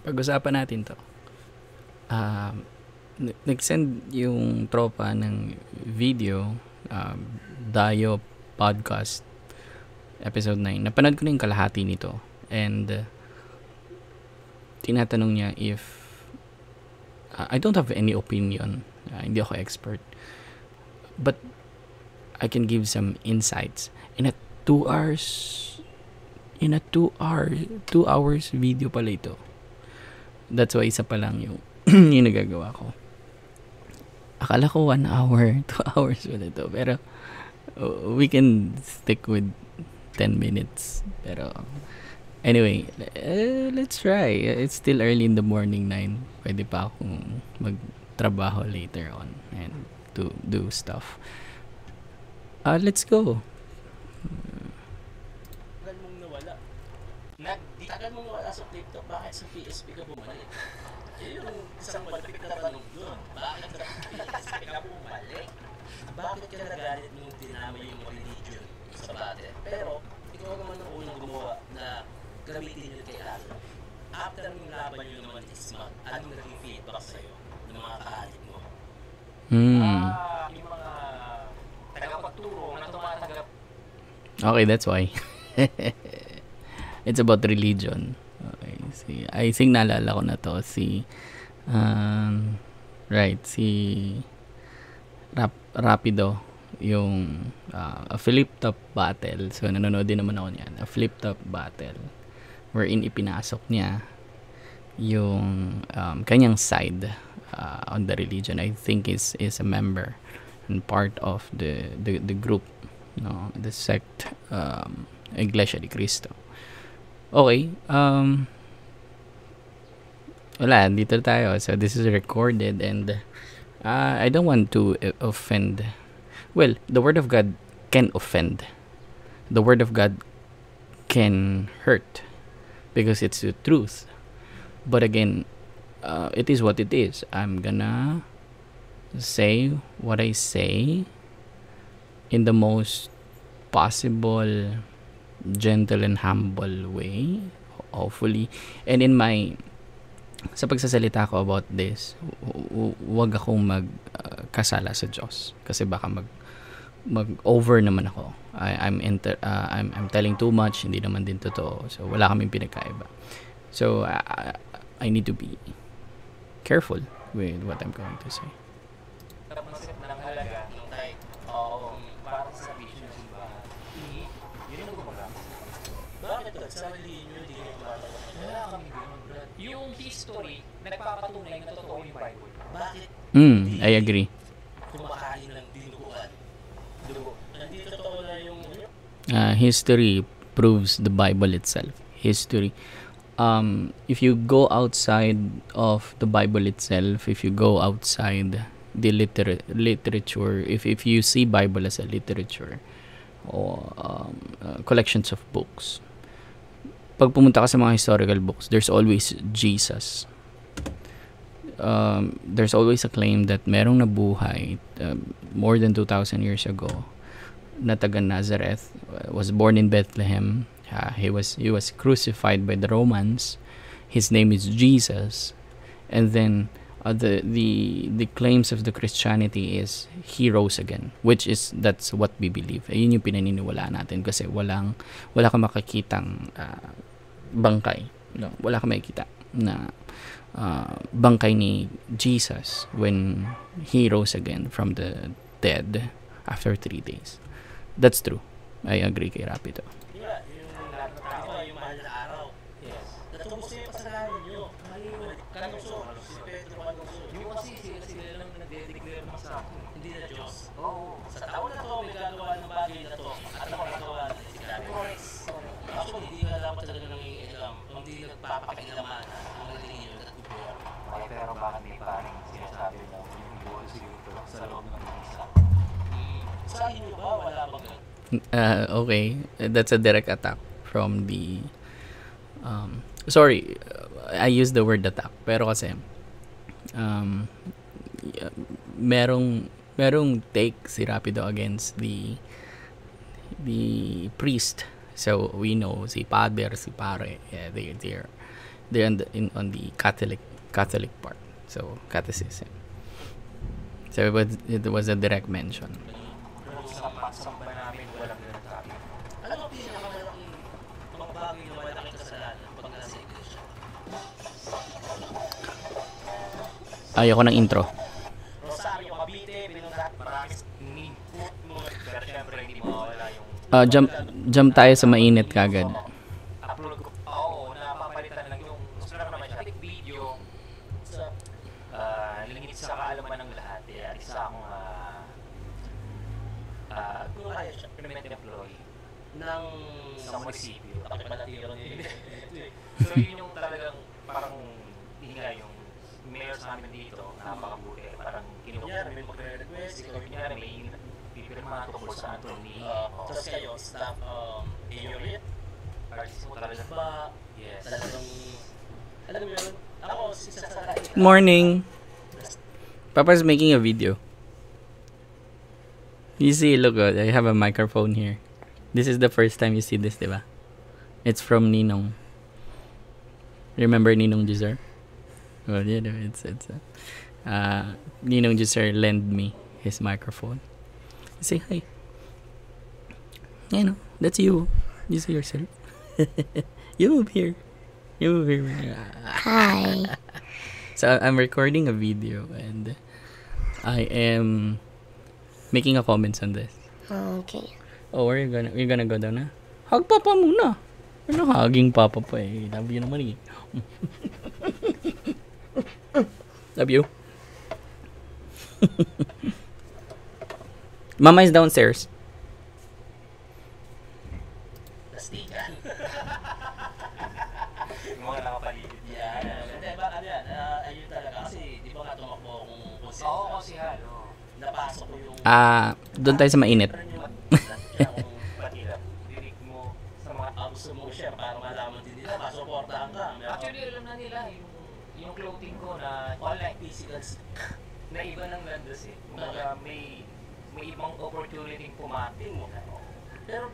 Pag-usapan natin to. Nag-send yung tropa ng video, Dayo Podcast, episode 9. Napanood ko na yung kalahati nito. And tinatanong niya if I don't have any opinion. Hindi ako expert. But I can give some insights. In a 2 hours video pala ito. That's why isa pa lang yung yung nagagawa ko. Akala ko 1 hour, 2 hours pala ito. Pero we can stick with 10 minutes. Pero anyway, let's try. It's still early in the morning, 9. Pwede pa akong magtrabaho later on and to do stuff. Let's go. Tagal mong nawala. Tagal mong nawala sa TikTok, bakit sa PSP ka bumalik? Yun yung isang malapit na tanong doon. Bakit sa PSP ka bumalik? Bakit ka nagalit nung dinama yung religion sa battle? Pero, ikaw naman ang unang gumawa na gamitin yun kay Allah. After yung laban yun naman this month, anong naging feedback sa'yo ng mga kahalit mo? Yung mga tagapagturo na tumatanggap. Okay, that's why. It's about religion. Okay, I think naalala ko na to. Si Rapido, yung a flip-top battle. So, nanonood din naman ako niyan. A flip-top battle wherein ipinasok niya yung kanyang side on the religion. I think is a member and part of the group, no, the sect, Iglesia de Cristo. Okay, wala, dito tayo. So this is recorded and I don't want to offend. Well, the word of God can offend. The word of God can hurt because it's the truth. But again, it is what it is. I'm gonna say what I say in the most possible gentle and humble way, hopefully. And in my sa pagsasalita ko about this, wag akong magkasala sa Diyos kasi baka mag-over naman ako. I'm telling too much, hindi naman din totoo. So wala kaming pinagkaiba. So I need to be careful with what I'm going to say. Tapos ng halaga ng tayo, para sa vision ng simbahan, yun ang gumagamit. Bakit ba? Sa religion nyo, di nyo tumatawag. Wala kami gano'n, Brad. Yung history, nagpapatunay na totoo yung Bible. Bakit? I agree. Kumakain ng dinuguan. Dugo. Hindi totoo na yung... History proves the Bible itself. History. If you go outside of the Bible itself, if you go outside the literature, if you see Bible as a literature or collections of books, pag pumunta ka sa mga historical books, there's always Jesus. There's always a claim that merong nabuhay more than 2,000 years ago na taga Nazareth, was born in Bethlehem. He was crucified by the Romans. His name is Jesus. And then the claims of the Christianity is he rose again, that's what we believe. Ayun yung pinaniniwalaan natin kasi wala kang makikitang bangkay. No, wala kang makikita na bangkay ni Jesus when he rose again from the dead after 3 days. That's true. I agree kay Rapido. Pero bakit may paring sinasabi na yung buwan siguro sa loob ng isa? Sa inyo ba wala bang okay, that's a direct attack from the sorry, I use the word attack pero kasi merong take si Rapido against the priest. So we know si Pader, si Pare, yeah, They're on the Catholic part. So catechism. So it was a direct mention. Sa pagsamba namin, walang ganun topic. Alam mo, pinakamalaking mga bagay na malaking kasalanan pag nasa iglesia. Ayoko ng intro. Rosario, Cavite, Binundat, maraming input mo. Pero syempre, hindi mo mawala yung Jump tayo sa mainit kagad. upload ko. Oo, napapalitan lang yung gusto lang naman siya. Click video sa lingit sa kaalaman ng lahat. Isa akong kung kaya siya, permanent employee ng sa munisipyo. Pakipalatiro niya. So yun yung talagang parang hinga yung mayor sa amin dito, napakabuti. Parang kinukuha may magre-request, ikaw yun may pipirma tungkol sa Anthony. Tapos kayo, staff, favorite, artist mo talaga ba? Yes. Talagang, alam mo yun, ako, Good morning. Papa's making a video. You see, look, I have a microphone here. This is the first time you see this, diba? It's from Ninong. Remember Ninong Juser? Well, yeah, it's Ninong Juser lend me his microphone. Say hi. You know, that's you. You see yourself. You move here. You move here. Hi. So I'm recording a video and I am making a comments on this. Okay. Oh, where you're gonna go down na? Hug papa muna. Ano hugging papa pa eh. Love you naman eh. Love you. Mama is downstairs. Plastikan. Yung mga nakapaligid. Yan. Hindi, baka yan. Ayun talaga. Kasi, di ba nga tumakbo akong konsepto? Oo, kasi halo. Napasok ko yung... Doon tayo sa mainit. Patilap. Dinig mo sa mga gusto mo share para malaman din nila. Masuportahan ka. Actually, alam na nila yung clothing ko na online physical na iba ng landas eh. Kumbaga may ibang opportunity pumating mo. Pero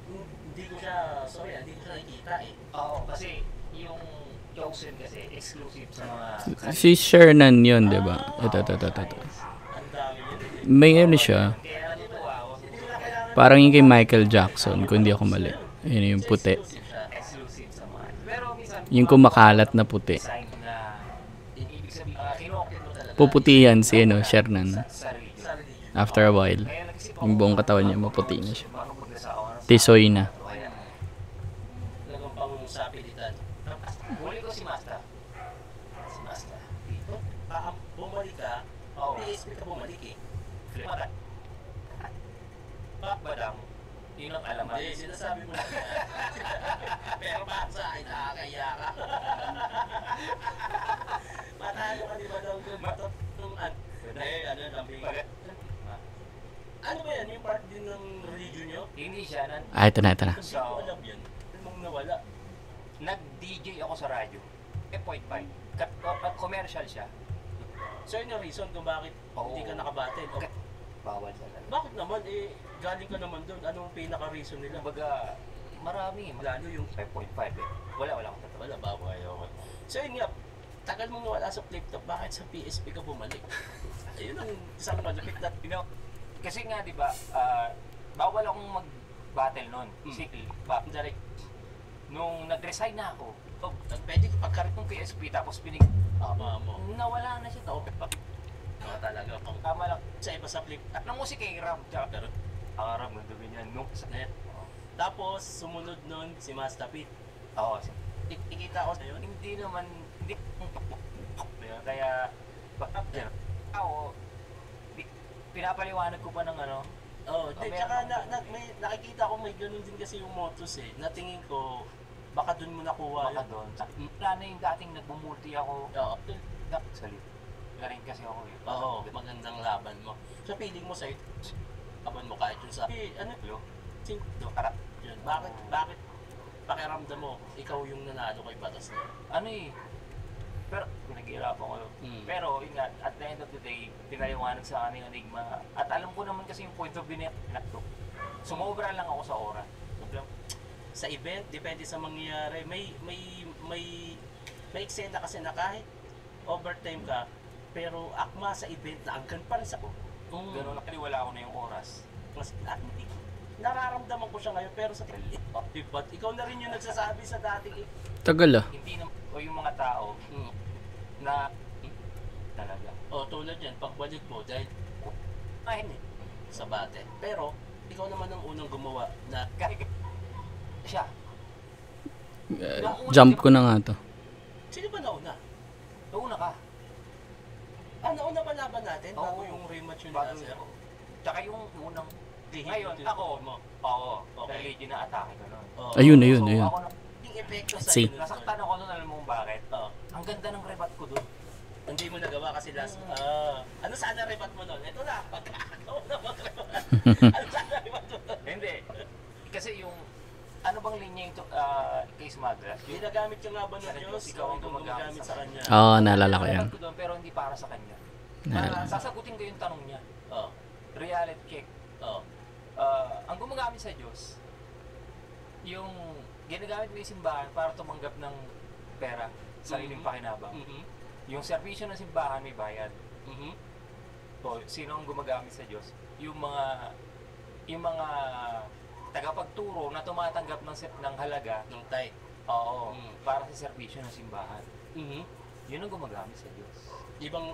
hindi ko siya nakikita eh. Oo, kasi yung chosen kasi exclusive sa mga... Si Shernan yun, diba? Ito. Ang dami yun. May ano siya. Parang yung kay Michael Jackson, kung hindi ako mali. Yun yung puti. Exclusive sa mga... Pero minsan... Yung kumakalat na puti. Sign na ibig sabihin, kinokit mo talaga. Puputi yan si Shernan. Sarili. After a while. Yung buong katawan niya, maputi na siya. Paano pag nasa oras? Tisoy na. Talagang pang-sapilitan. Huli ko si Master. Dito, bumalik ka, PSP ka bumalik eh. Flip. Bakbadang, yun ang alaman. Hindi, sinasabi mo lang. Pero para sa akin, nakakaya ka. Matalo ka di ba daw kung matatungan? Ano, lambing. Ano ba yan? Yung part din ng religion nyo? Hindi siya. Ito na. Kasi ko alam yan. Mong nawala. Nag-DJ ako sa radyo. F.5. Commercial siya. So yun yung reason kung bakit hindi ka nakabatid. Bawal sa talaga. Bakit naman? Galing ka naman doon. Anong pinaka-reason nila? Baga, marami. Lalo yung 5.5 eh. Wala akong tatawa. Wala, bawal. So yun nga, tagal mong nawala sa flip-top. Bakit sa PSP ka bumalik? Ayun ang isang malapit na kasi nga, di ba, bawal akong mag-battle noon. Sikli. Direct. Nung nag-resign na ako, pwede pagkarit ng PSP tapos nawala na siya. Talaga. Tama lang. Sa iba sa flip. Ng musika yung Ram. Pero, Ram, nandumi niya. Nook sa net. Tapos, sumunod nun si Master Pete. Oo. Ikita ko sa'yo. Hindi naman, kaya, ako, pinapaliwanag ko pa ng ano. Tsaka may nakikita ko may ganun din kasi yung motos eh. Natingin ko, baka dun mo nakuha. Baka doon. Wala na yung dating nagbumulti ako. Oo. Salit. Galing kasi ako eh. Oo, magandang laban mo. So, feeling mo sa'yo, laban mo kahit yun sa... Karat. Yun. Bakit pakiramdam mo, ikaw yung nanalo kay Batas na? Ano eh. Pero, nag-iirapan ko. Pero, yun nga, at the end of the day, pinaliwanag sa akin yung enigma. At alam ko naman kasi yung point of view niya. Sumobra lang ako sa oras. Sa event, depende sa mangyayari. May may eksena kasi na kahit overtime ka, pero akma sa event na angkan pa rin sa Ganun na wala ko na yung oras. mas hindi nararamdaman ko siya ngayon pero sa diba, ikaw na rin yung nagsasabi sa dating Tagal ah. Hindi na, o yung mga tao na talaga. tulad yan, pagbalik mo dahil Ay, sa bate. Pero, ikaw naman ang unang gumawa na siya. Jump ko na nga to. sino ba nauna? Nauna ka. Nauna ba laban natin Oo. bago yung rematch yun Bago na sir? Tsaka yung unang, Lihim ngayon, yung ako, mo. oo, Okay. religion na atake ko nun. Oo. Ayun. So, ako na, Yung epekto sa See. iyo. nasaktan ako nun, alam mo kung bakit? Oo. Ang ganda ng rebat ko dun. Hindi mo nagawa kasi last... ano sana rebat mo nun? Ito na, pagkakataon na mag-rebat. Ano sana rebat mo nun? Hindi. Kasi yung, ano bang linya yung case Madras? Yung Ginagamit yung laban ng Sa Diyos, Ikaw ang ikaw gumagamit sa Kanya. Oo, naalala ko yan. rebat ko dun, pero hindi para sa kanya. Naalala. Sasagutin ko yung tanong niya. Oo. Reality check. Oo. Ang gumagamit sa Diyos, yung ginagamit mo yung simbahan para tumanggap ng pera, sariling pakinabang. Yung serbisyo ng simbahan may bayad. O, sino ang gumagamit sa Diyos? Yung mga tagapagturo na tumatanggap ng halaga, Nung tay. oo, para sa serbisyo ng simbahan. Yun ang gumagamit sa Diyos. Ibang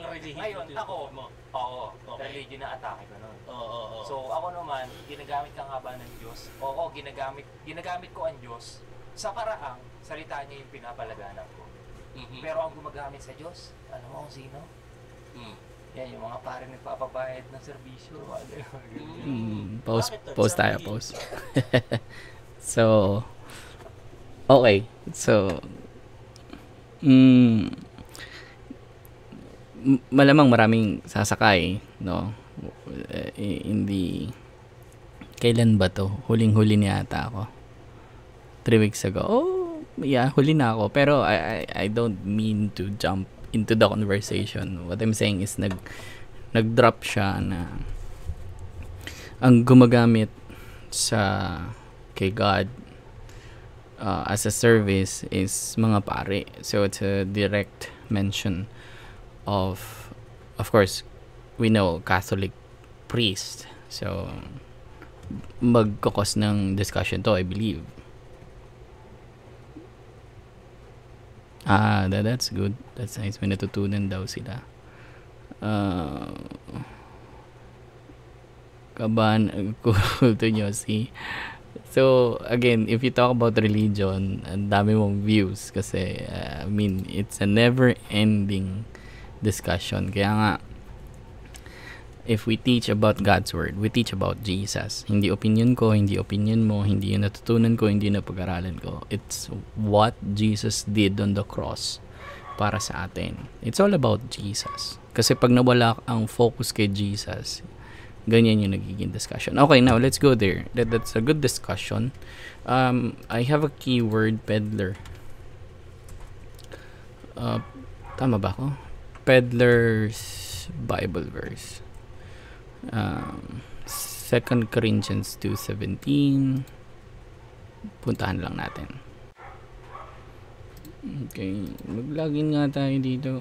relihiyon. Ngayon, yung ako, mo. oo, Okay. religion na atake ko nun. Oo. So, ako naman, ginagamit ka nga ba ng Diyos? Oo, ginagamit ko ang Diyos sa paraang salita niya yung pinapalaganap ko. Pero ang gumagamit sa Diyos, alam mo kung sino? Yan, yung mga pare nagpapabayad ng serbisyo. Post Bakit to? post tayo, Sabi- post. So, okay. So, malamang maraming sasakay, no? Hindi, kailan ba to? Huling-huli niya ata ako. 3 weeks ago. Oh, yeah, huli na ako. Pero I don't mean to jump into the conversation. What I'm saying is nag-drop siya na ang gumagamit sa kay God as a service is mga pare. So it's a direct mention of course, we know Catholic priest. So magkakos ng discussion to, I believe. That's good. That's nice. May natutunan daw sila. Kaban kulto nyo, see? So, again, if you talk about religion, ang dami mong views kasi, I mean, it's a never-ending discussion. Kaya nga, if we teach about God's Word, we teach about Jesus. Hindi opinion ko, hindi opinion mo, hindi yung natutunan ko, hindi yung napag-aralan ko. It's what Jesus did on the cross para sa atin. It's all about Jesus. Kasi pag nawala ang focus kay Jesus, ganyan yung nagiging discussion. Okay, now let's go there. That's a good discussion. I have a keyword, peddler. Tama ba ako? Peddler's Bible verse. 2 Corinthians 2:17. Puntahan lang natin. Okay, mag-login nga tayo dito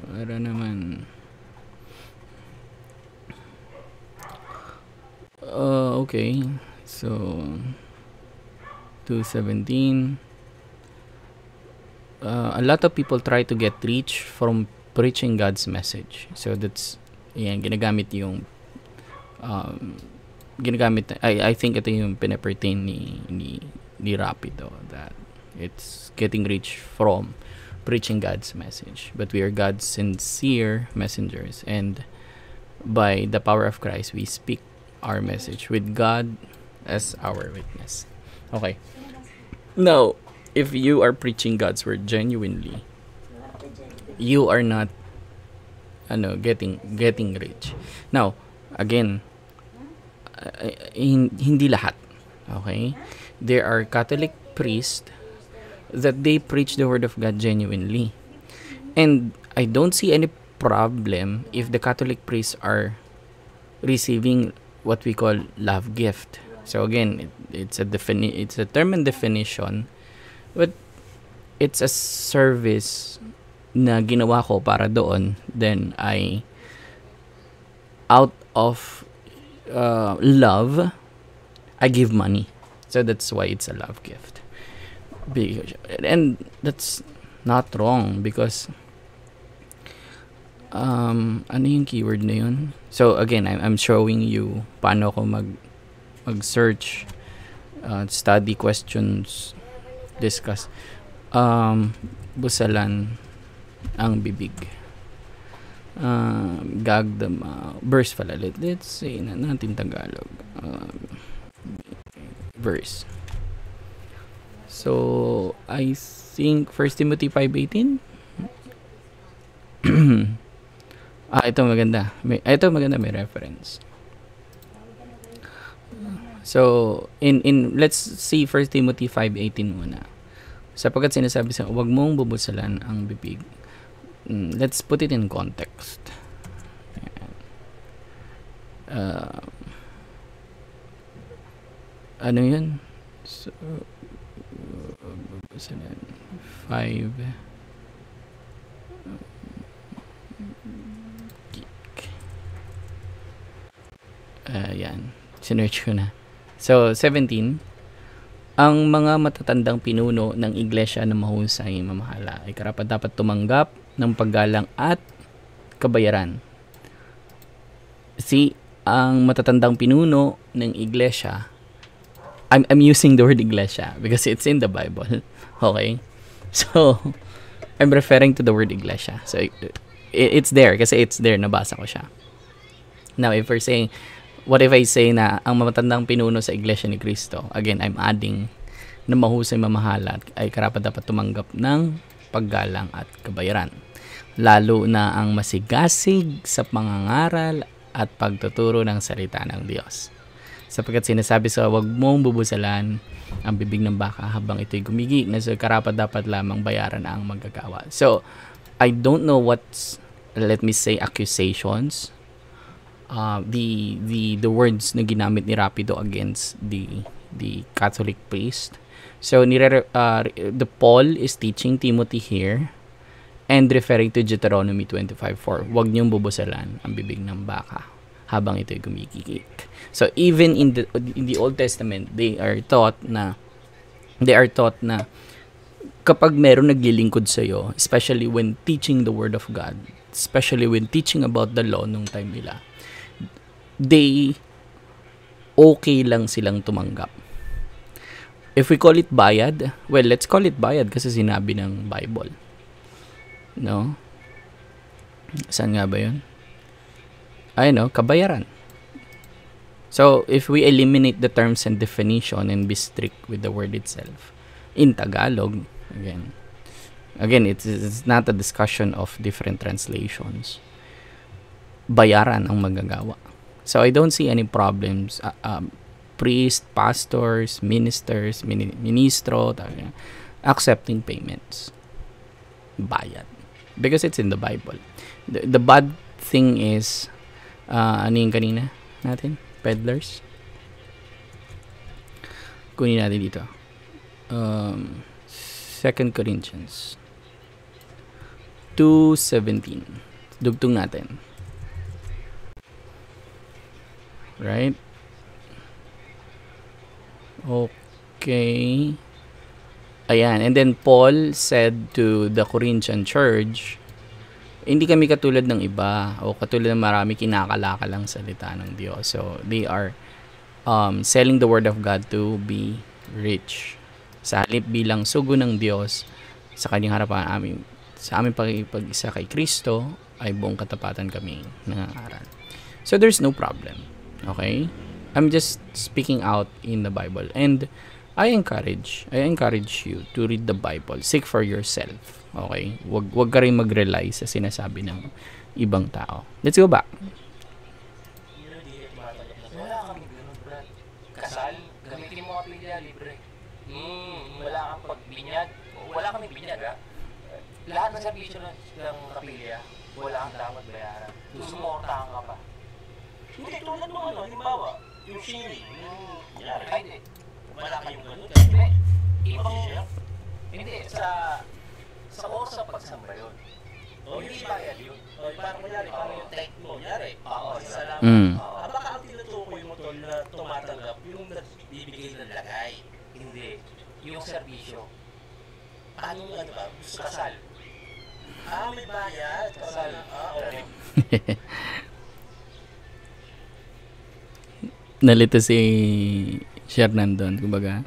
para naman. Okay, so 2:17. A lot of people try to get rich from preaching God's message. So that's yan, ginagamit yung I think ito yung pinapertain ni Rapido, that it's getting rich from preaching God's message. But we are God's sincere messengers, and by the power of Christ we speak our message with God as our witness. Okay. Now, if you are preaching God's word genuinely, you are not getting rich. Now, again, hindi lahat. Okay? There are Catholic priests that they preach the word of God genuinely. And I don't see any problem if the Catholic priests are receiving what we call love gift. So again, it's a term and definition, but it's a service na ginawa ko para doon, then out of love, I give money. So that's why it's a love gift. And that's not wrong because ano yung keyword na yun? So again, I'm showing you paano ko mag-search, study questions, discuss. Busalan ang bibig. Gagdama. Verse pala. Let's say na natin Tagalog. Verse. So, I think 1 Timothy 5:18. Ito maganda. Ito maganda, may reference. So, let's see 1 Timothy 5:18 muna. Sapagkat sinasabi sa huwag mong bubusalan ang bibig. Let's put it in context. Ano yun? So, 5 yan. Sinearch ko na. So, 17. Ang mga matatandang pinuno ng iglesia na mahusay mamahala ay karapat-dapat tumanggap ng paggalang at kabayaran. See, ang matatandang pinuno ng iglesia, I'm using the word iglesia because it's in the Bible. Okay? So, I'm referring to the word iglesia. So, it's there kasi it's there, nabasa ko siya. Now, if we're saying, what if I say na ang matatandang pinuno sa iglesia ni Cristo, again, I'm adding na mahusay mamahala ay karapat-dapat tumanggap ng paggalang at kabayaran. Lalo na ang masigasig sa pangangaral at pagtuturo ng salita ng Diyos. Sapagkat sinasabi sa huwag mong bubusalan ang bibig ng baka habang ito'y gumigi na sa karapat-dapat lamang bayaran ang magagawa. So, I don't know what's, let me say, accusations. The words na ginamit ni Rapido against the Catholic priest. So, the Paul is teaching Timothy here and referring to Deuteronomy 25:4. Huwag niyong bubusalan ang bibig ng baka habang ito'y gumigigit. So, even in the Old Testament, they are taught na kapag meron naglilingkod sa'yo, especially when teaching the Word of God, especially when teaching about the law nung time nila, they okay lang silang tumanggap. If we call it bayad, well, let's call it bayad kasi sinabi ng Bible. No? Saan nga ba yun? Kabayaran. So, if we eliminate the terms and definition and be strict with the word itself, in Tagalog, again, it's not a discussion of different translations. Bayaran ang magagawa. So, I don't see any problems. Priest, pastors, ministers, ministro, accepting payments. Bayad. Because it's in the Bible. The bad thing is, ano yung kanina natin? Peddlers. Kunin natin dito. 2 Corinthians 2:17. Dugtong natin. Right? Okay. Ayan. And then Paul said to the Corinthian church, hindi kami katulad ng iba o katulad ng marami kinakalakal ang salita ng Diyos. So, they are selling the word of God to be rich. Sa halip bilang sugo ng Diyos sa kanyang harapan sa aming pag-isa kay Kristo ay buong katapatan kami nangangaral. So, there's no problem. Okay? I'm just speaking out in the Bible. And I encourage you to read the Bible. Seek for yourself. Okay? Wag ka rin mag-rely sa sinasabi ng ibang tao. Let's go back. Wala kami ganun, Brad. Kasal, gamitin mo kapilya, libre. Wala kang pagbinyag. Wala kami binyag, ha? Lahat ng servisyo ng kapilya, wala kang dapat bayaran. Sumortahan ka pa. Hindi, tulad mo halimbawa, yung sharing, yung Ay, wala kayong ganun. Hindi. Ibang, Hindi, sa oras ng pagsamba yun. Hindi bayad yun. O, parang kunyari, parang yung tech mo, kunyari. Oo, Salamat. Mm. Baka ang tinutukoy mo tol na tumatanggap yung nagbibigay ng lagay. Hindi. Yung serbisyo. Paano ano ba? Gusto ka Kasal. may bayad. Kasal. Okay. Nalito si Shernan doon, kumbaga.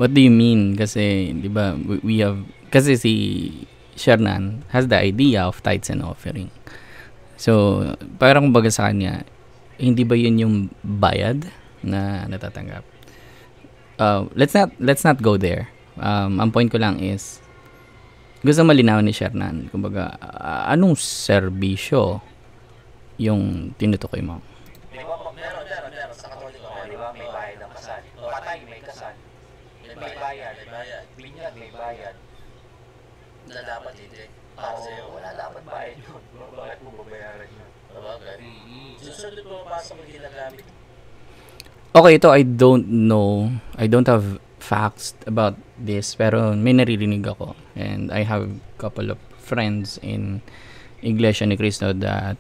What do you mean? Kasi, di ba, we have, kasi si Shernan has the idea of tithes and offering. So, parang kumbaga sa kanya, hindi ba yun yung bayad na natatanggap? Let's not go there. Ang point ko lang is, gusto malinaw ni Shernan, kumbaga, anong serbisyo yung tinutukoy mo? Di ba, Meron. Sa Katoliko. di ba, may bayad ng kasal. Patay, may kasal. May bayad. May bayad. Binyag, may bayad. Na dapat hindi. Para sa'yo. Wala dapat bayad yun. Bakit mo babayaran yun? Sabagay. Susunod mo mapasok ang ginagamit. Okay, ito I don't know. I don't have facts about this, pero may naririnig ako. And I have couple of friends in Iglesia ni Cristo that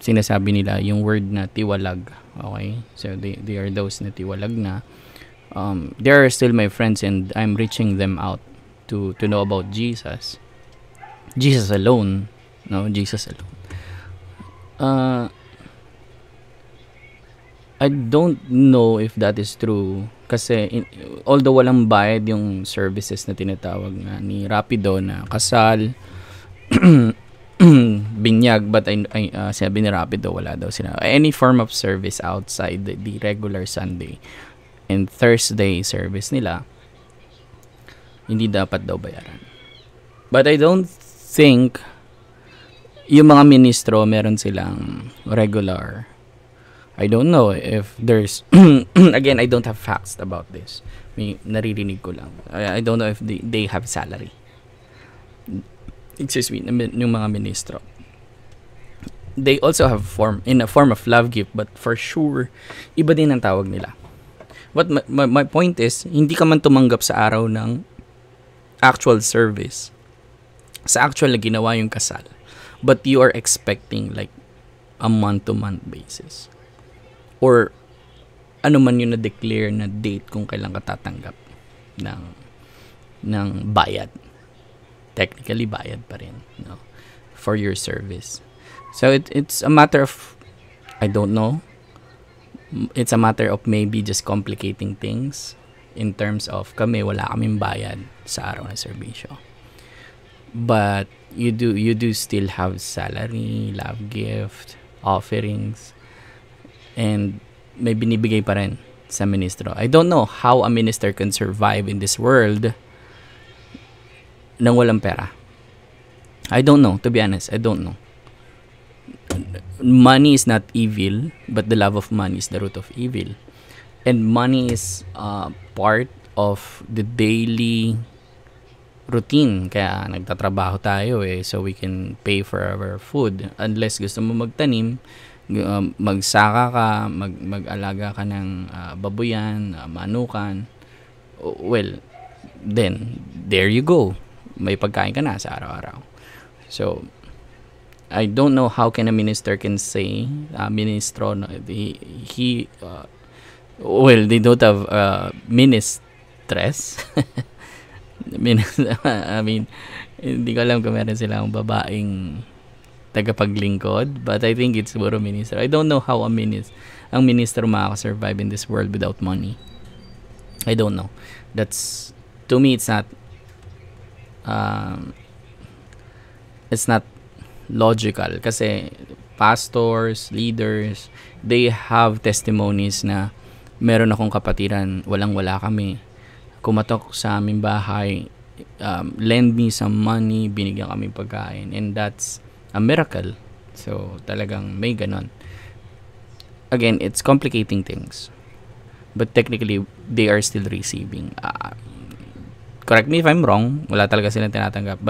sinasabi nila yung word na tiwalag. Okay? So they are those na tiwalag na. They are still my friends and I'm reaching them out to know about Jesus. Jesus alone. No, Jesus alone. I don't know if that is true kasi although walang bayad yung services na tinatawag nga ni Rapido na kasal, binyag, but sabi ni Rapido wala daw sila any form of service outside the regular Sunday and Thursday service nila, hindi dapat daw bayaran. But I don't think yung mga ministro meron silang regular. I don't know if there's again, I don't have facts about this. May naririnig ko lang. I don't know if they have salary. Excuse me, yung mga ministro. They also have in a form of love gift, but for sure iba din ang tawag nila. But my point is, hindi ka man tumanggap sa araw ng actual service. Sa actual na ginawa yung kasal. But you are expecting like a month-to-month basis. Or ano man yung na-declare na date kung kailan ka tatanggap ng bayad. Technically, bayad pa rin, no? For your service. So, it's a matter of, I don't know, it's a matter of maybe just complicating things in terms of wala kaming bayad sa araw na serbisyo. But you do still have salary, love gift, offerings, and may binibigay pa rin sa ministro. I don't know how a minister can survive in this world nang walang pera. I don't know, to be honest. I don't know. Money is not evil, but the love of money is the root of evil. And money is part of the daily routine. Kaya nagtatrabaho tayo so we can pay for our food. Unless gusto mo magtanim, magsaka ka, mag-alaga ka ng babuyan, manukan, well, then there you go, may pagkain ka na sa araw-araw. So I don't know how can a minister can say ministro, well, they don't have ministress. I mean, hindi ko alam kung meron silang babaeng tagapaglingkod, but I think it's puro minister. I don't know how ang minister makaka-survive in this world without money. I don't know. That's, to me, it's not logical kasi pastors, leaders, they have testimonies na meron akong kapatiran, walang-wala kami. Kumatok sa aming bahay, lend me some money, binigyan kami pagkain, and that's a miracle. So, talagang may ganon. Again, it's complicating things. But technically, they are still receiving. Correct me if I'm wrong. Wala talaga silang tinatanggap.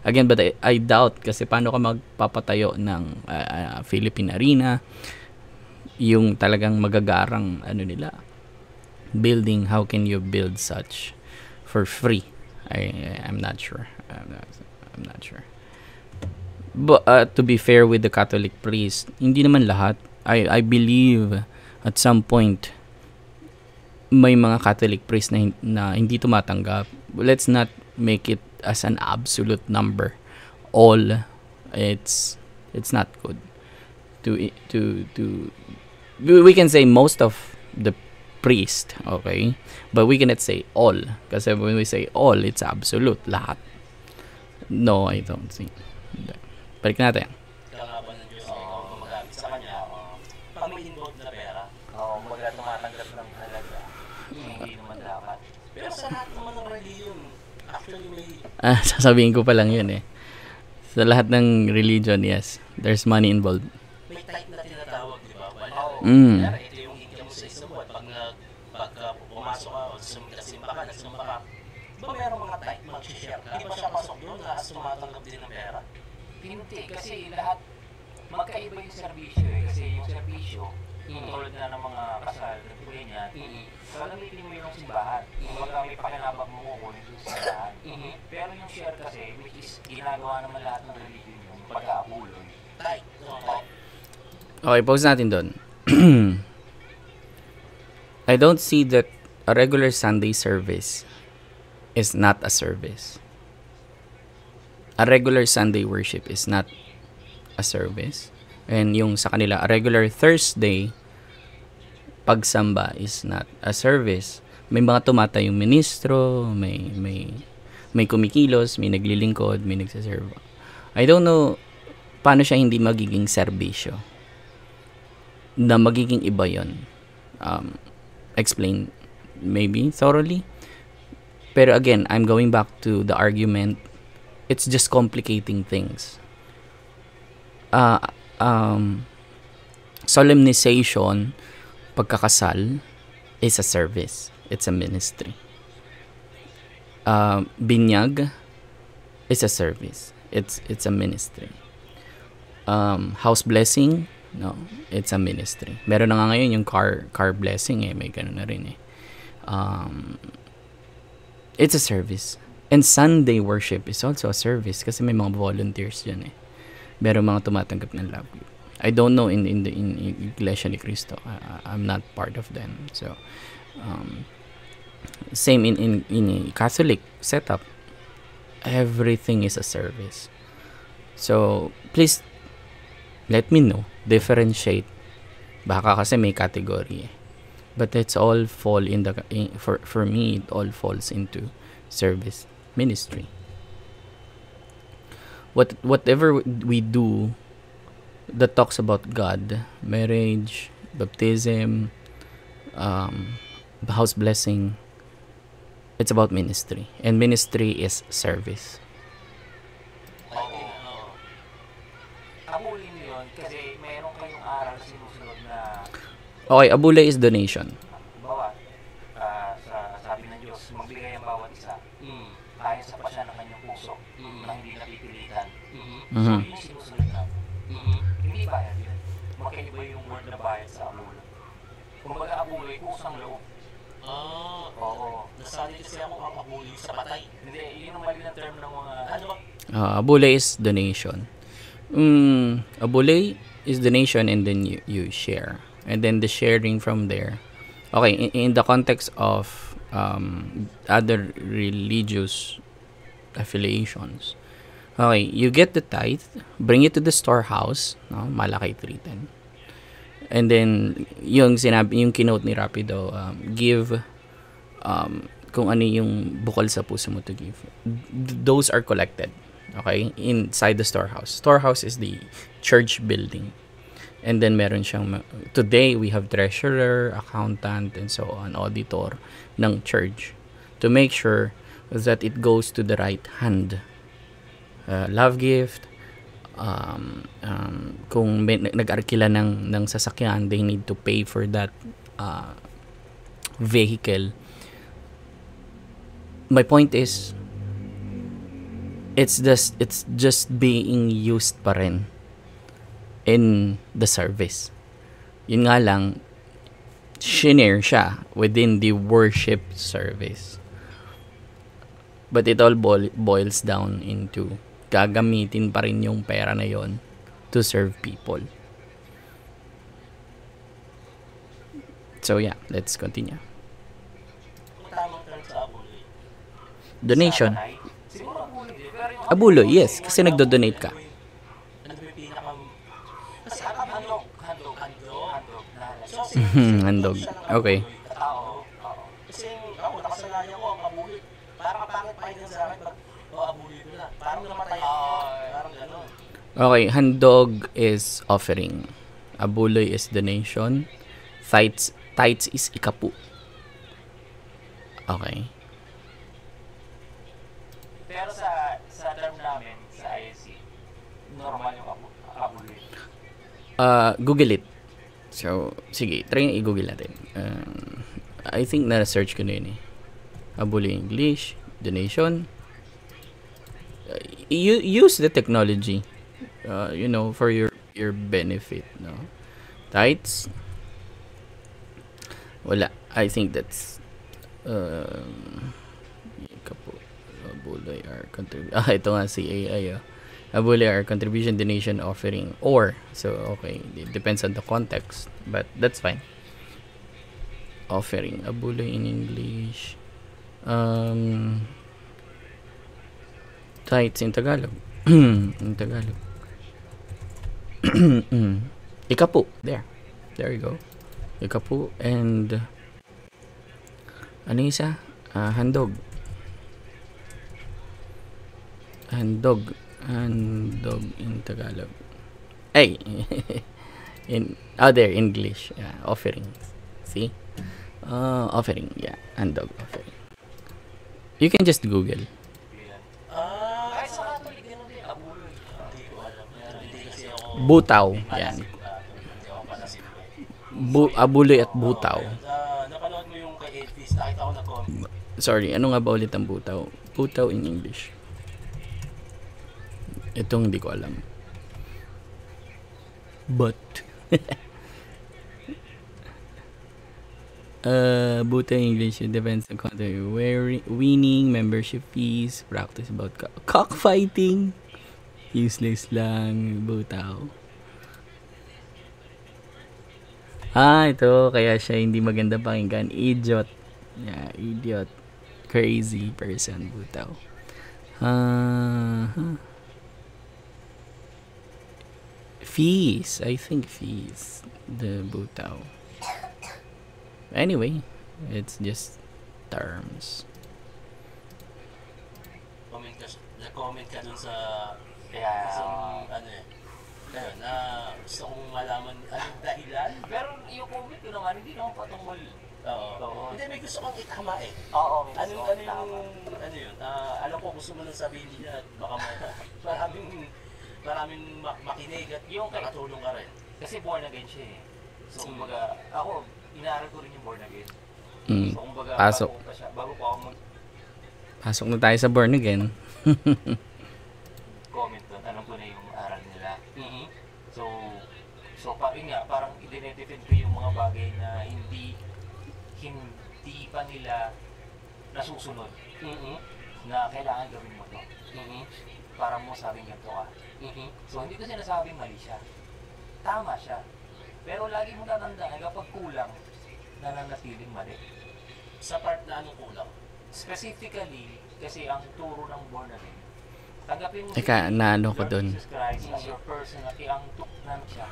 Again, but I doubt kasi paano ka magpapatayo ng Philippine Arena, yung talagang magagarang nila building. How can you build such for free? I'm not sure. I'm not sure. But to be fair with the Catholic priest, hindi naman lahat. I believe at some point may mga Catholic priest na hindi tumatanggap. Let's not make it as an absolute number. All it's not good. We can say most of the priest, okay? But we cannot say all. Kasi when we say all, it's absolute, lahat. No, I don't think. Balik natin. Kalaban ng Diyos ay ikaw ang gumagamit sa Kanya. Pag may involved na pera, Kumbaga tumatanggap ng halaga. Hindi naman dapat. pero sa lahat naman ng reliyon, actually may Sasabihin ko pa lang yun eh. Sa lahat ng religion, yes, there's money involved. type na tinatawag, di ba? Mm. Ito yung income mo sa isang buwan. Pag pumasok ka o simba ka, nagsumba ka, ba meron mga type mag-share ka? Di ba siya pasok doon na sumatanggap din ng pera? Hindi, kasi lahat magkaiba yung serbisyo eh. Kasi yung serbisyo, tulad na ng mga kasal, ganyan, gagamitin mo yung simbahan. Kumbaga may pakinabang mo kukunin sa simbahan. Pero yung share kasi, which is ginagawa naman lahat ng religion yung pag-aabuloy. Type. Okay, pause natin doon. I don't see that a regular Sunday service is not a service. A regular Sunday worship is not a service. And yung sa kanila, a regular Thursday pagsamba is not a service. May mga tumatayong ministro, may kumikilos, may naglilingkod, may nagsaserve. I don't know paano siya hindi magiging serbisyo. Na magiging iba yun. Explain maybe thoroughly. Pero again, I'm going back to the argument. It's just complicating things. Solemnization, pagkakasal, is a service. It's a ministry. Binyag is a service. It's a ministry. House blessing, no, it's a ministry. Meron na nga ngayon yung car blessing may ganun na rin it's a service. And Sunday worship is also a service kasi may mga volunteers dyan Meron mga tumatanggap ng love group. I don't know in Iglesia ni Cristo. I'm not part of them. So same in a Catholic setup. Everything is a service. So please let me know. Differentiate. Baka kasi may category But it's all fall for me, it all falls into service ministry. Whatever we do that talks about God, marriage, baptism, house blessing, it's about ministry. And ministry is service. Abulin yun kasi mayroon kayong aral sinusunod na Okay, abula is donation. bawa sa sabi ng Diyos, magbigay ang bawat isa. Ayon sa pasya ng kanyang puso na hindi napipilitan. So yun yung sinusunod na. Hindi bayad yun. Magkaiba yung word na bayad sa abula. Kung baga abula ay kusang loob. Oo. Nasali kasi ako ang abuli sa patay. Hindi, yun ang mali na term ng mga Ano ba? Abula is donation. Abula is donation and then you share. And then the sharing from there. Okay, in the context of other religious affiliations. Okay, you get the tithe, bring it to the storehouse, no? Malakay 3:10. And then yung kinote ni Rapido, give kung ano yung bukal sa puso mo to give. Those are collected, okay, inside the storehouse. Storehouse is the church building. And then meron siyang, today we have treasurer, accountant, and so on, auditor ng church to make sure that it goes to the right hand. Love gift, kung nag-arkila ng sasakyan, they need to pay for that vehicle. My point is, it's just being used pa rin in the service. Yun nga lang, shinare siya within the worship service. But it all boils down into gagamitin pa rin yung pera na yon to serve people. So yeah, let's continue. Kung tamang term sa abuloy. Donation. Sa Tanay, siguro abuloy din. Pero yung Abuloy, yes. Kasi nagdo-donate ka. Ano yung pinakam... Kasi handog. handog. So, Handog. Okay. Oo. Kasi ako, nakasanayan ko ang abuloy. Parang kapangit pa yun sa akin pag abuloy ko na. Parang namatay ako. Parang gano'n. Okay, handog is offering. Abuloy is donation. Tithes is ikapu. Okay. Pero sa term namin, sa ISC, normal yung abuloy. Google it. So, sige, try yung i-google natin. I think na-search ko na yun eh. Abuloy English, donation. Use the technology, for your benefit, no? Tithes. Wala. I think that's Abuloy are ito nga si AI. Abuloy are contribution, donation, offering, or. So, okay. It depends on the context. But that's fine. Offering. Abuloy in English. Tithes in Tagalog. In Tagalog. Ikapu. There you go. Ikapu and ano isa? Handog. Handog in Tagalog. Ay. There, English. Yeah, offering. See? Offering. Yeah, handog offering. You can just Google. Kahit sa Catholic, gano'n din, abuloy. Hindi ko alam. Hindi kasi ako... Butaw. Yan. Hindi ako panasin. Abuloy at butaw. Napanood mo yung kay Edvis. Nakita ko na-comment. Sorry, ano nga ba ulit ang butaw? Butaw in English. Itong hindi ko alam. But butaw in English, it depends on country. Winning, membership fees, practice about cockfighting. Useless lang, butaw. Ito, kaya siya hindi maganda pakinggan. Idiot. Yeah, idiot. Crazy person, butaw. Fees. I think fees. The butaw. Anyway, it's just terms. Nag-comment ka dun sa... Kaya, isang, ayun, gusto kong malaman anong dahilan. pero yung comment ko naman, hindi naman patungkol. Oo. Hindi, may gusto kong itama eh. Oo, may Ano gusto ko yun? Alam ko gusto mo nang sabihin niya at baka maraming makinig at Yung kay- makatulong ka rin. Kasi born again siya eh. So, kumbaga, ako, inaaral ko rin yung born again. So, kumbaga, Pasok. bago pa ako Pasok na tayo sa born again. mag-comment doon, alam ko na yung aral nila. Mm-hmm. So parang i-defend ko yung mga bagay na hindi pa nila nasusunod. Mm-hmm. Na kailangan gawin mo to. Mm-hmm. Para mo sabing ganito ka. Mm-hmm. So, hindi ko sinasabing mali siya. Tama siya. Pero lagi mo tatandaan kapag kulang, nananatiling mali. Sa part na anong kulang? Specifically, kasi ang turo ng born again, tanggapin mo Teka, naano ko Lord dun. Jesus Christ as your personality, ang tuknan siya.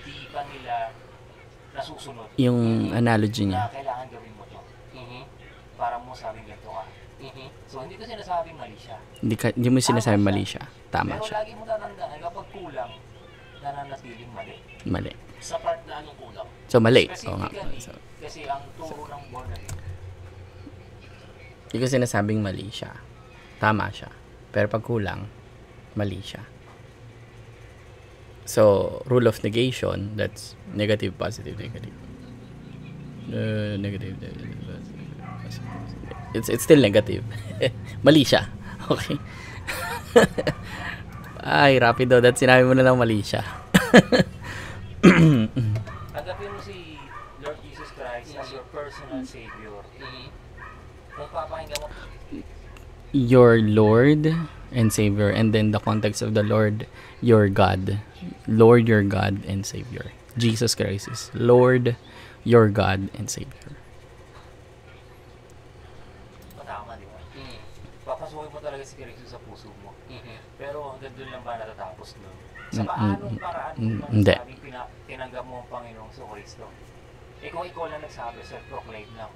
Hindi pa nila nasusunod. Yung analogy Na niya. kailangan gawin mo to. Mm-hmm. Para mo sabing ganito ka. Mm-hmm. So, hindi ko sinasabing mali siya. Hindi mo sinasabi mali siya. Tama Pero siya. lagi mo tatandaan kapag kulang, nananatiling mali. Mali. Sa part na anong kulang? So, mali. Oo nga. Specifically, So, kasi ang turo ng born again, hindi ko sinasabing mali siya. Tama siya. Pero pag kulang, mali siya. So, rule of negation, that's negative, positive, negative. Negative, positive. It's still negative. Mali siya. Okay. Ay, rapido. That sinabi mo na lang mali siya. tanggapin mo si Lord Jesus Christ as your personal Savior. Mm-hmm. Kung papakinggan mo, your Lord and Savior, and then the context of the Lord, your God. Lord, your God and Savior. Jesus Christ is Lord, your God and Savior. Matama, di ba? Mm. Papasukin mo talaga si Kristo sa puso mo. Mhm. Pero hanggang doon lang ba natatapos doon? Sa Mm, paanong mm, paraan mm, mo hindi. masasabing tinanggap mo ang Panginoong sa Kristo? Eh kung ikaw lang nagsabi, self-proclaim lang.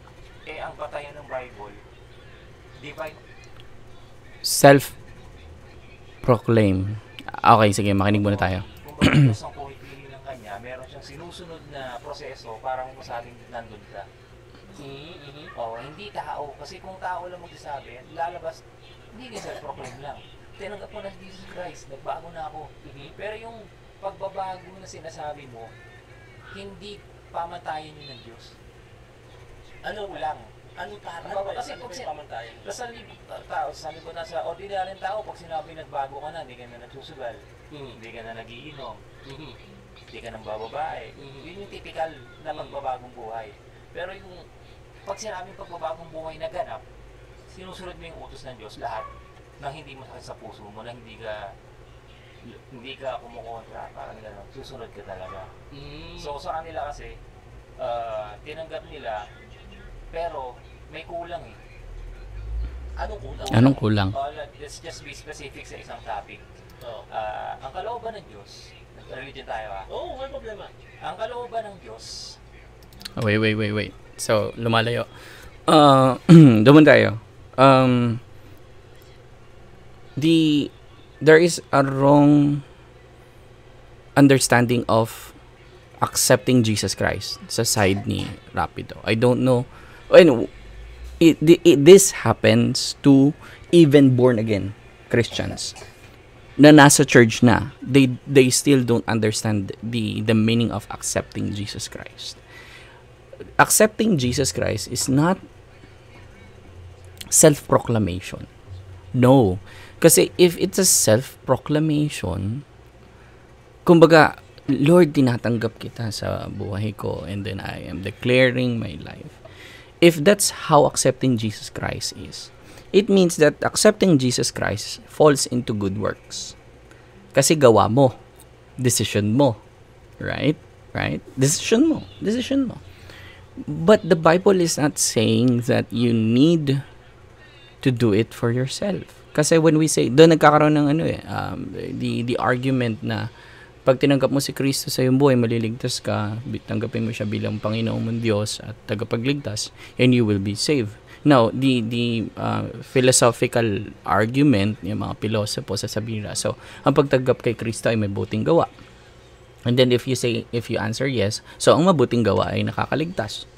Eh ang batayan ng Bible, divine. Self-proclaim. Okay, sige, makinig muna tayo. Kung bakit Diyos ang pumipili ng Kanya, meron siyang sinusunod na proseso para masabing nandun ka. Mhm. O, hindi tao. Kasi kung tao lang magsasabi, lalabas, hindi ka self-proclaim lang. Tinanggap mo na si Jesus Christ, nagbago na ako. Mhm. Pero yung pagbabago na sinasabi mo, hindi pamatayan yun ng Diyos. Ano Kulang. Ano para? Kasi Ano pag yung pamantayan? Sa tao, sa ko na sa ordinaryong tao, pag sinabi nagbago ka na, hindi ka na nagsusugal, Mhm. hindi ka na nagiinom, Mhm. hindi ka nang bababae. Mhm. Yun yung typical na pagbabagong buhay. Pero yung pag sinabing pagbabagong buhay na ganap, sinusunod mo yung utos ng Diyos lahat nang hindi masakit sa puso mo, nang hindi ka kumukontra, parang gano'n, susunod ka talaga. Mm. So sa kanila kasi, tinanggap nila, pero may kulang eh. Anong kulang? Anong kulang? Let's just be specific sa isang topic. Oo. Ang kalooban ng Diyos, religion tayo Oo, may problema. Ang kalooban ng Diyos, Wait. So, lumalayo. Doon tayo. There is a wrong understanding of accepting Jesus Christ sa side ni Rapido. I don't know. And this happens to even born again Christians na nasa church na. They still don't understand the meaning of accepting Jesus Christ. Accepting Jesus Christ is not self-proclamation. No. Kasi if it's a self-proclamation, kumbaga, Lord, tinatanggap kita sa buhay ko and then I am declaring my life. If that's how accepting Jesus Christ is, it means that accepting Jesus Christ falls into good works. Kasi gawa mo. Decision mo. Right? Decision mo. But the Bible is not saying that you need to do it for yourself. Kasi when we say, doon nagkakaroon ng the argument na pag tinanggap mo si Kristo sa iyong buhay, maliligtas ka, tanggapin mo siya bilang Panginoong mong Diyos at tagapagligtas, and you will be saved. Now, the philosophical argument, yung mga pilosopo sasabihin nila, so, ang pagtanggap kay Kristo ay may buting gawa. And then if you answer yes, so ang mabuting gawa ay nakakaligtas.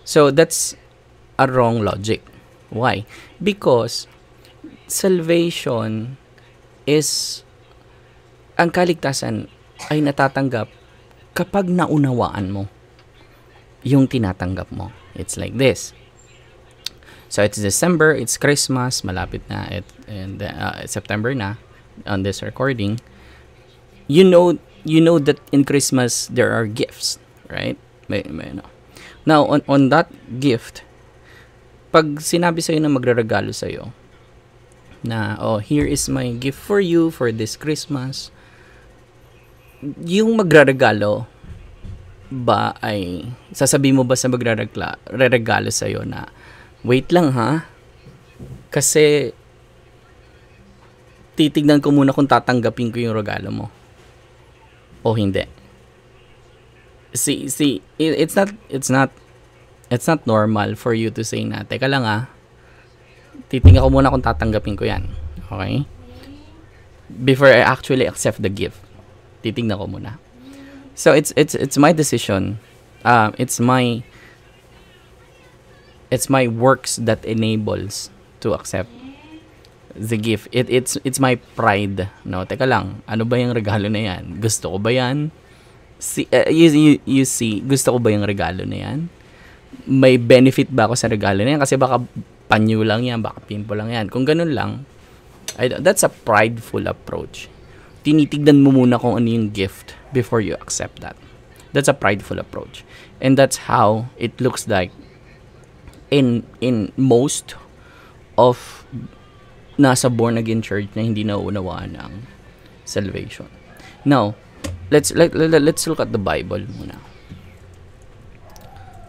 So, that's a wrong logic. Why? Because salvation is, ang kaligtasan ay natatanggap kapag naunawaan mo yung tinatanggap mo. It's like this. So it's December, it's Christmas, malapit na, and September na on this recording. You know that in Christmas there are gifts, right? May no. Now on that gift, pag sinabi sa'yo na magreregalo sa'yo, na, here is my gift for you for this Christmas, yung magreregalo ba ay, sasabihin mo ba sa magreregalo sa'yo na, wait lang ha, kasi titignan ko muna kung tatanggapin ko yung regalo mo o hindi. See, it's not normal for you to say na, teka lang ha, titingnan ko muna kung tatanggapin ko yan. Okay? Before I actually accept the gift, titingnan ko muna. So it's my decision. It's my works that enables to accept the gift. It's my pride. No, teka lang. Ano ba yung regalo na yan? Gusto ko ba yan? You see, gusto ko ba yung regalo na yan? May benefit ba ako sa regalo na yan? Kasi baka panyo lang yan, baka pimple lang yan. Kung ganun lang, that's a prideful approach. Tinitignan mo muna kung ano yung gift before you accept that. That's a prideful approach. And that's how it looks like in most of nasa born again church na hindi nauunawaan ang salvation. Now, let's look at the Bible muna.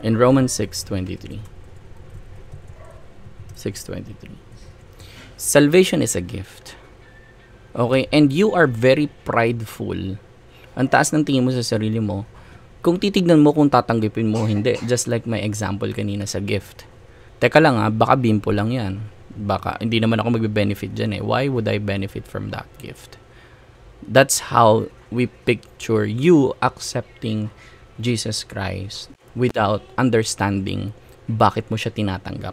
In Romans 6:23. 6:23. Salvation is a gift. Okay? And you are very prideful. Ang taas ng tingin mo sa sarili mo. Kung titignan mo kung tatanggapin mo, hindi. Just like my example kanina sa gift. Teka lang baka bimpo lang yan. Baka, hindi naman ako magbe-benefit dyan eh. Why would I benefit from that gift? That's how we picture you accepting Jesus Christ without understanding bakit mo siya tinatanggap.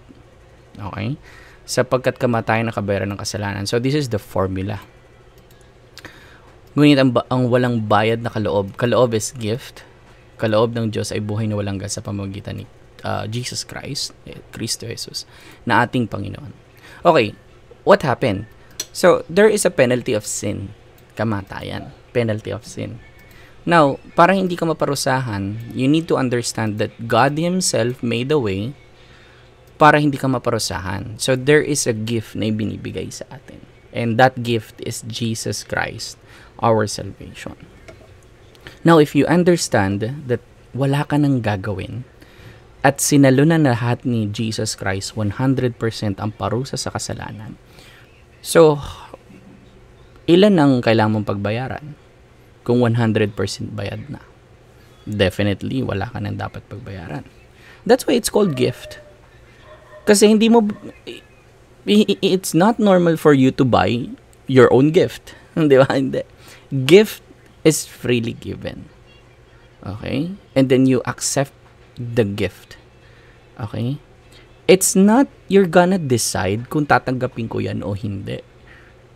Okay? Sapagkat kamatayan na kabayaran ng kasalanan. So, this is the formula. Ngunit ang walang bayad na kaloob is gift. Kaloob ng Diyos ay buhay na walang gas sa pamamagitan ni Jesus Christ, Kristo Jesus, na ating Panginoon. Okay, what happened? So, there is a penalty of sin. Kamatayan. Penalty of sin. Now, para hindi ka maparusahan, you need to understand that God Himself made a way para hindi ka maparusahan. So, there is a gift na ibinibigay sa atin. And that gift is Jesus Christ, our salvation. Now, if you understand that wala ka nang gagawin at sinalunan na lahat ni Jesus Christ 100% ang parusa sa kasalanan, so, ilan ang kailangan mong pagbayaran kung 100% bayad na? Definitely, wala ka nang dapat pagbayaran. That's why it's called gift. Kasi it's not normal for you to buy your own gift. Di ba? Hindi. Gift is freely given. Okay? And then you accept the gift. Okay? It's not you're gonna decide kung tatanggapin ko yan o hindi.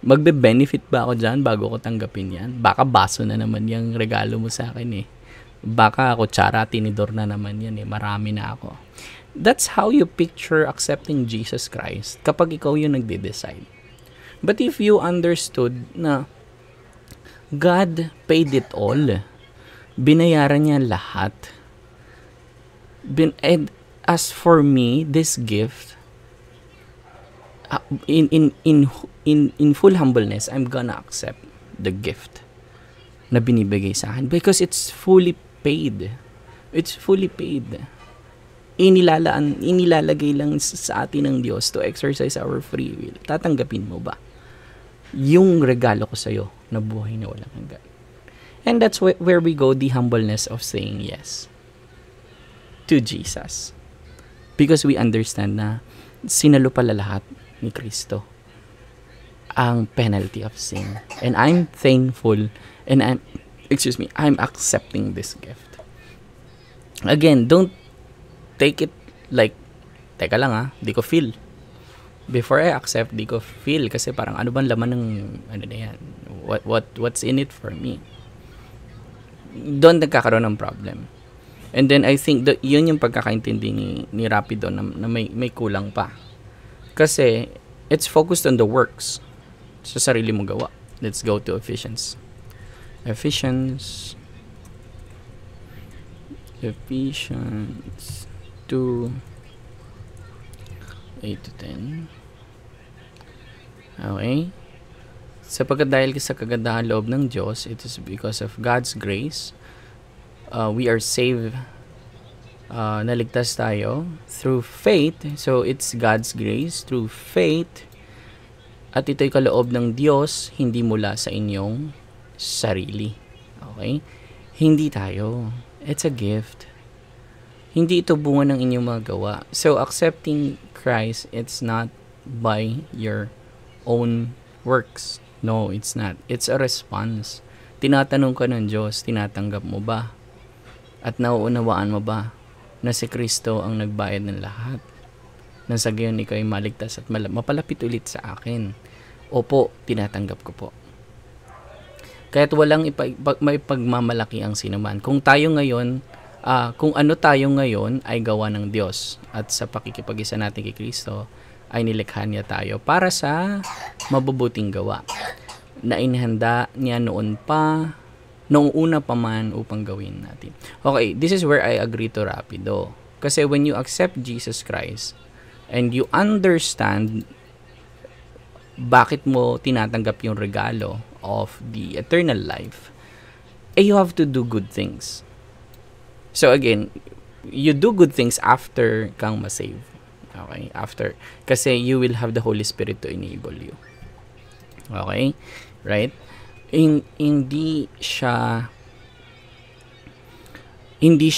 Magbe-benefit ba ako dyan bago ko tanggapin yan? Baka baso na naman yung regalo mo sa akin eh. Baka kutsara, tinidor na naman yan eh. Marami na ako. That's how you picture accepting Jesus Christ kapag ikaw yung nagde-decide. But if you understood na God paid it all, binayaran niya lahat. And as for me, this gift, in full humbleness, I'm gonna accept the gift na binibigay sa akin because it's fully paid. It's fully paid. Inilalagay lang sa atin ng Diyos to exercise our free will. Tatanggapin mo ba yung regalo ko sa'yo na buhay na walang hanggan? And that's where we go, the humbleness of saying yes to Jesus. Because we understand na sinalo pala lahat ni Kristo ang penalty of sin. And I'm thankful and I'm accepting this gift. Again, don't take it like, teka lang di ko feel. Before I accept, di ko feel kasi parang ano bang laman ng ano na yan? What's in it for me? Doon nagkakaroon ng problem. And then I think that yun yung pagkakaintindi ni Rapido na may kulang pa. Kasi it's focused on the works. Sa sarili mong gawa. Let's go to Ephesians. Ephesians 2, 8-10. Okay. Sapagkat dahil sa kagandahan loob ng Diyos, it is because of God's grace, we are saved, naligtas tayo through faith. So, it's God's grace through faith. At ito'y kaloob ng Diyos, hindi mula sa inyong sarili. Okay? Hindi tayo. It's a gift. Hindi ito bunga ng inyong mga gawa. So, accepting Christ, it's not by your own works. No, it's not. It's a response. Tinatanong ka ng Diyos, tinatanggap mo ba? At nauunawaan mo ba na si Kristo ang nagbayad ng lahat? Nang sa gayon ikaw ay maligtas at mapalapit ulit sa akin. Opo, tinatanggap ko po. Kaya't walang may pagmamalaki ang sinuman. Kung ano tayo ngayon ay gawa ng Diyos at sa pakikipag-isa natin kay Kristo ay nilikha niya tayo para sa mabubuting gawa na inihanda niya noong una pa man upang gawin natin. Okay, this is where I agree to Rapido. Kasi when you accept Jesus Christ and you understand bakit mo tinatanggap yung regalo of the eternal life, you have to do good things. So again, you do good things after kang masave. Okay? After. Kasi you will have the Holy Spirit to enable you. Okay? Right? Hindi siya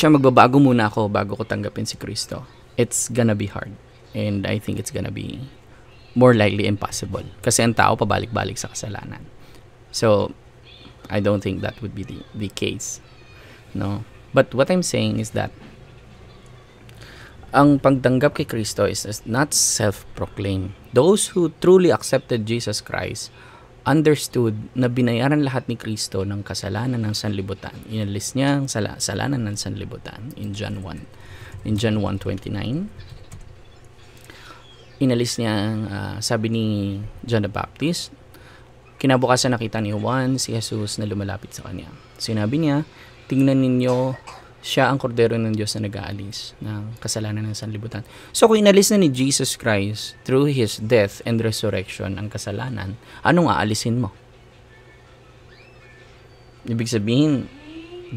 magbabago muna ako bago ko tanggapin si Kristo. It's gonna be hard. And I think it's gonna be more likely impossible. Kasi ang tao pabalik-balik sa kasalanan. So, I don't think that would be the case. No? But what I'm saying is that ang pagtanggap kay Kristo is not self-proclaimed. Those who truly accepted Jesus Christ understood na binayaran lahat ni Kristo ng kasalanan ng sanlibutan. Inalis niya ang kasalanan ng sanlibutan in John 1. In John 1:29, inalis niya ang sabi ni John the Baptist, kinabukasan nakita ni Juan si Jesus na lumalapit sa kanya. Sinabi niya, tingnan ninyo, siya ang kordero ng Diyos na nag-aalis ng kasalanan ng sanlibutan. So kung inalis na ni Jesus Christ through His death and resurrection ang kasalanan, anong aalisin mo? Ibig sabihin,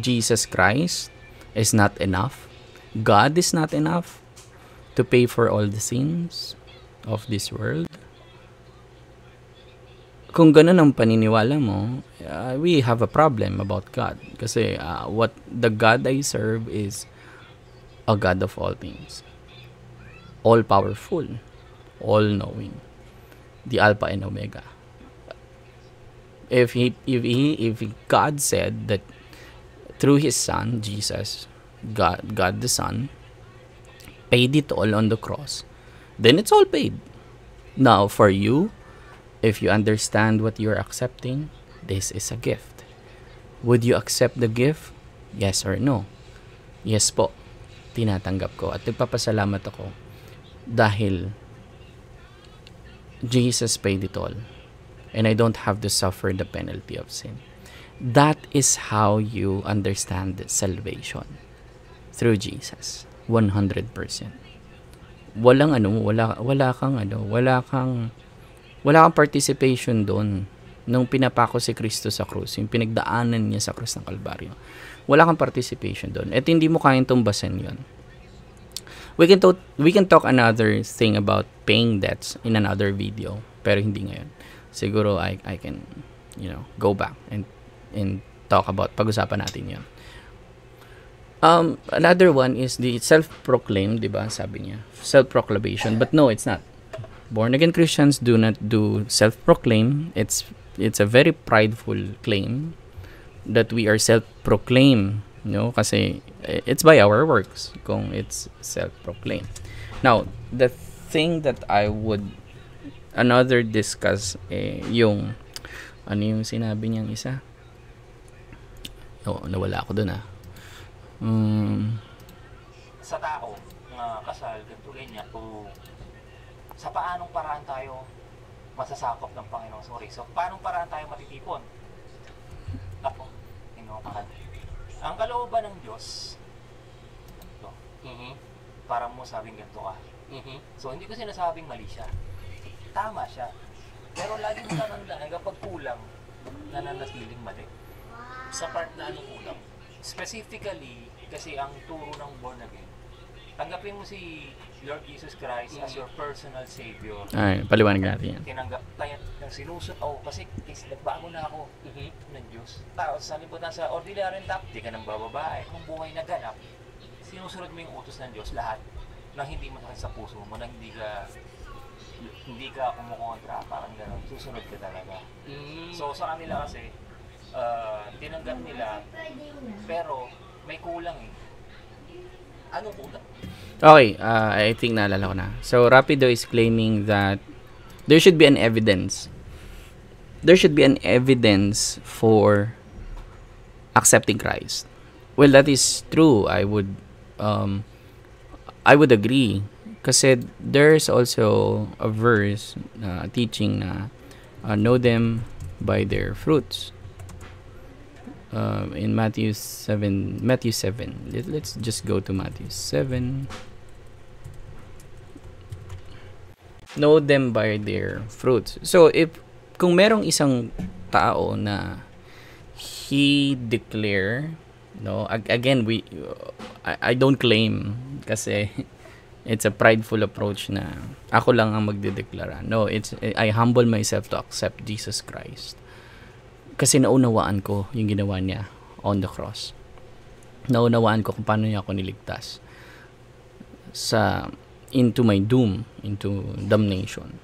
Jesus Christ is not enough. God is not enough to pay for all the sins of this world. Kung ganun ang paniniwala mo, we have a problem about God. Kasi what the God I serve is a God of all things. All-powerful. All-knowing. The Alpha and Omega. If God said that through His Son, Jesus, God the Son, paid it all on the cross, then it's all paid. Now, for you, if you understand what you're accepting, this is a gift. Would you accept the gift? Yes or no? Yes po. Tinatanggap ko at nagpapasalamat ako dahil Jesus paid it all and I don't have to suffer the penalty of sin. That is how you understand salvation. Through Jesus. 100%. Wala kang participation doon nung pinapako si Kristo sa krus, yung pinagdaanan niya sa krus ng Kalbaryo. Wala kang participation doon. At hindi mo kayang tumbasan yun. We can talk another thing about paying debts in another video, pero hindi ngayon. Siguro I can, go back and talk about, pag-usapan natin yun. Another one is the self-proclaimed, di ba? Sabi niya, self-proclamation. But no, it's not. Born-again Christians do not do self-proclaim. It's a very prideful claim that we are self-proclaim, kasi it's by our works kung it's self-proclaim. Now, the thing that I would another discuss yung yung sinabi niyang isa. Nawala ako doon Sa tao na kasal, ganito ganyan, sa paanong paraan tayo masasakop ng Panginoon? So, paanong paraan tayo matitipon? Ako, ang kalooban ng Diyos, ito, para mo sabing ganito ka. So, hindi ko sinasabing mali siya. Tama siya. Pero lagi mo tatandaan, kapag kulang, nananatiling mali. Sa part na ano kulang? Specifically, kasi ang turo ng born again, tanggapin mo si Lord Jesus Christ as your personal Savior. Ay, paliwanag natin yan. Tinanggap tayo ng sinusot. Kasi nagbago na ako ng Diyos. Tapos sa libutan sa ordinary tap, di ka nang bababae. Kung buhay na ganap, sinusunod mo yung utos ng Diyos lahat nang hindi masakit sa puso mo, nang hindi ka kumukontra, parang gano'n. Susunod ka talaga. So sa kanila kasi, tinanggap nila, pero may kulang Anong kulang? Okay, I think naalala ko na. So, Rapido is claiming that there should be an evidence. There should be an evidence for accepting Christ. Well, that is true. I would agree. Kasi there's also a verse teaching na know them by their fruits. In Matthew 7. Let's just go to Matthew 7. Know them by their fruits. So, kung merong isang tao na he declare, no, again, I don't claim kasi it's a prideful approach na ako lang ang magdedeklara. No, I humble myself to accept Jesus Christ. Kasi naunawaan ko yung ginawa niya on the cross. Naunawaan ko kung paano niya ako niligtas into my doom, into damnation.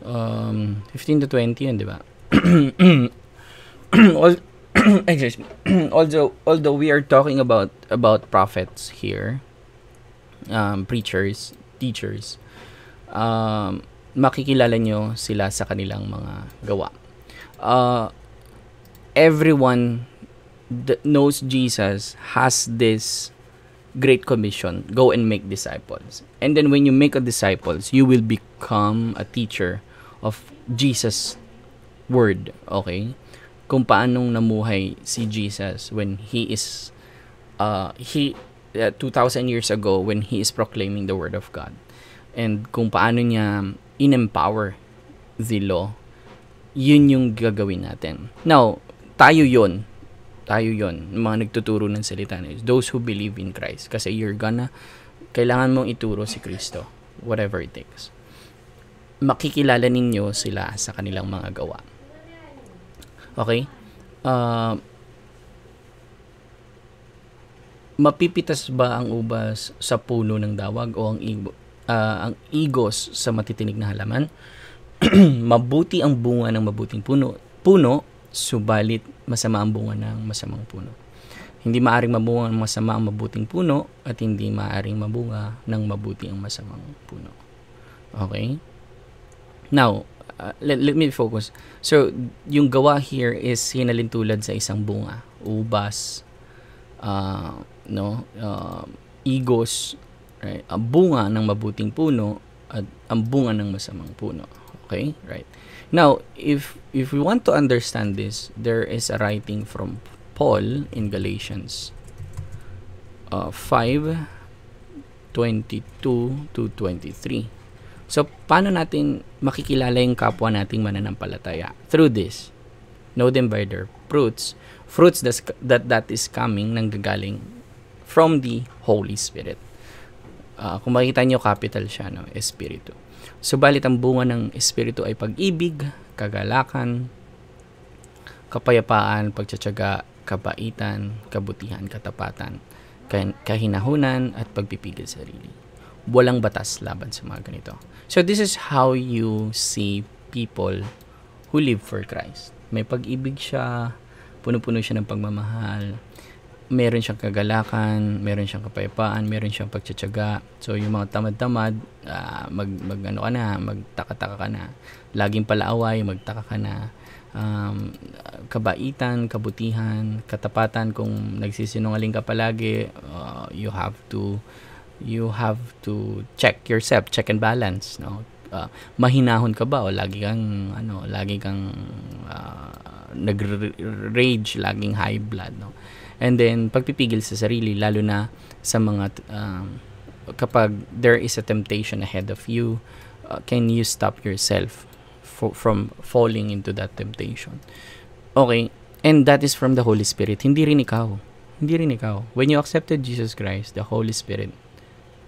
15 to 20 yun, di ba? although we are talking about prophets here, preachers, teachers, makikilala nyo sila sa kanilang mga gawa. Everyone that knows Jesus has this great commission: go and make disciples. And then when you make a disciples, you will become a teacher of Jesus' word. Okay? Kung paanong namuhay si Jesus when he is 2,000 years ago, when he is proclaiming the word of God, and kung paano niya in-empower the law. Yun yung gagawin natin. Now, tayo yon, mga nagtuturo ng salita na those who believe in Christ. Kasi kailangan mong ituro si Kristo, whatever it takes. Makikilala ninyo sila sa kanilang mga gawa. Okay? Mapipitas ba ang ubas sa puno ng dawag o ang igos sa matitinig na halaman? Mabuti ang bunga ng mabuting puno, subalit masama ang bunga ng masamang puno. Hindi maaring mabunga ng masama ang mabuting puno at hindi maaring mabunga ng mabuti ang masamang puno. Okay? Now, let me focus. So, yung gawa here is hinalintulad sa isang bunga. Ubas, igos, right? Ang bunga ng mabuting puno at ang bunga ng masamang puno. Okay? Right. Now, if we want to understand this, there is a writing from Paul in Galatians 5:22 to 23. So, paano natin makikilala yung kapwa nating mananampalataya? Through this. Know them by their fruits. Fruits that is coming, nanggagaling from the Holy Spirit. Kung makikita nyo, capital siya, no? Espiritu. Subalit ang bunga ng Espiritu ay pag-ibig, kagalakan, kapayapaan, pagtsatsaga, kabaitan, kabutihan, katapatan, kahinahunan, at pagpipigil sa sarili. Walang batas laban sa mga ganito. So this is how you see people who live for Christ. May pag-ibig siya, puno-puno siya ng pagmamahal, meron siyang kagalakan, meron siyang kapayapaan, meron siyang pagtsatsaga. So, yung mga tamad-tamad, magtaka-taka ka na. Laging palaaway, magtaka ka na. Kabaitan, kabutihan, katapatan, kung nagsisinungaling ka palagi, you have to check yourself, check and balance, no? Mahinahon ka ba o lagi kang nag-rage, laging high blood, no? And then pagpipigil sa sarili, lalo na sa mga kapag there is a temptation ahead of you, can you stop yourself from falling into that temptation? Okay, and that is from the Holy Spirit. Hindi rin ikaw. When you accepted Jesus Christ, the Holy Spirit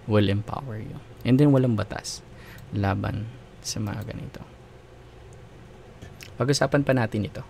will empower you. And then walang batas laban sa mga ganito. Pag-usapan pa natin ito.